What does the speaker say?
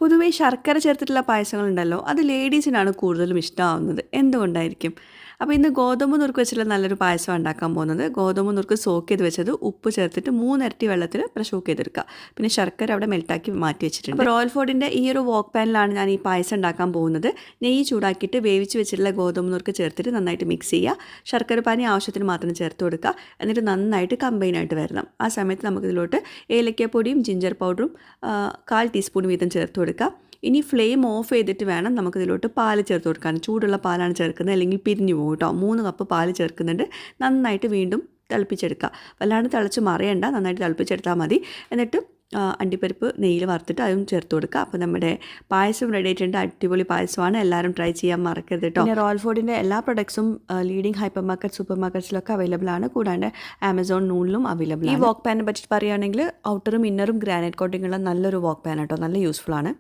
പൊതുവേ ശർക്കര ചേർത്തിട്ടുള്ള പായസങ്ങളുണ്ടല്ലോ, അത് ലേഡീസിനാണ് കൂടുതലും ഇഷ്ടമാവുന്നത്. എന്തുകൊണ്ടായിരിക്കും? അപ്പോൾ ഇന്ന് ഗോതമ്പ് നുറുക്ക് വെച്ചിട്ടുള്ള നല്ലൊരു പായസമാണ് ഉണ്ടാക്കാൻ പോകുന്നത്. ഗോതമ്പ് നുറുക്ക് സോക്ക് ചെയ്ത് വെച്ചത് ഉപ്പ് ചേർത്തിട്ട് 3 ഇരട്ടി വെള്ളത്തിൽ പ്രഷർ കുക്ക് ചെയ്തെടുക്കുക. പിന്നെ ശർക്കര അവിടെ മെൽറ്റാക്കി മാറ്റി വെച്ചിട്ടുണ്ട്. അപ്പോൾ റോയൽ ഫുഡിൻ്റെ ഈ ഒരു വോക്ക് പാനിലാണ് ഞാൻ ഈ പായസം ഉണ്ടാക്കാൻ പോകുന്നത്. നെയ്യ് ചൂടാക്കിയിട്ട് വേവിച്ച് വെച്ചിട്ടുള്ള ഗോതമ്പ് നുറുക്ക് ചേർത്തിട്ട് നന്നായിട്ട് മിക്സ് ചെയ്യുക. ശർക്കര പാനി ആവശ്യത്തിന് മാത്രം ചേർത്ത് കൊടുക്കുക. എന്നിട്ട് നന്നായിട്ട് കമ്പൈനായിട്ട് വരണം. ആ സമയത്ത് നമുക്കിതിലോട്ട് ഏലക്കപ്പൊടിയും ജിഞ്ചർ പൗഡറും 1/4 ടീസ്പൂൺ വീതം ചേർത്ത് കൊടുക്കുക. ഇനി ഫ്ലെയിം ഓഫ് ചെയ്തിട്ട് വേണം നമുക്കിതിലോട്ട് പാൽ ചേർത്ത് കൊടുക്കാൻ. ചൂടുള്ള പാലാണ് ചേർക്കുന്നത്, അല്ലെങ്കിൽ പിരിഞ്ഞു പോകും കേട്ടോ. 3 കപ്പ് പാൽ ചേർക്കുന്നുണ്ട്. നന്നായിട്ട് വീണ്ടും തിളപ്പിച്ചെടുക്കുക. വല്ലാണ്ട് തിളച്ച് മറിയണ്ട, നന്നായിട്ട് തിളപ്പിച്ചെടുത്താൽ മതി. എന്നിട്ട് അണ്ടിപ്പരിപ്പ് നെയ്യിൽ വറുത്തിട്ട് അതും ചേർത്ത് കൊടുക്കുക. അപ്പോൾ നമ്മുടെ പായസം റെഡി ആയിട്ടുണ്ട്. അടിപൊളി പായസമാണ്. എല്ലാവരും ട്രൈ ചെയ്യാൻ മറക്കരുത് കേട്ടോ. പിന്നെ റോയൽ ഫുഡിൻ്റെ എല്ലാ പ്രൊഡക്ട്സും ലീഡിംഗ് ഹൈപ്പർ മാർക്കറ്റ്, സൂപ്പർ മാർക്കറ്റ്സിലൊക്കെ അവൈലബിൾ ആണ്. കൂടാണ്ട് ആമസോൺ നൂണിലും അവൈലബിൾ ആണ്. ഈ വോക്ക് പാനിനെ പറ്റി പറയുകയാണെങ്കിൽ ഔട്ടറും ഇന്നറും ഗ്രാനൈറ്റ് കോട്ടിങ്ങുള്ള നല്ലൊരു വോക്ക് പാൻ കേട്ടോ. നല്ല യൂസ്ഫുൾ ആണ്.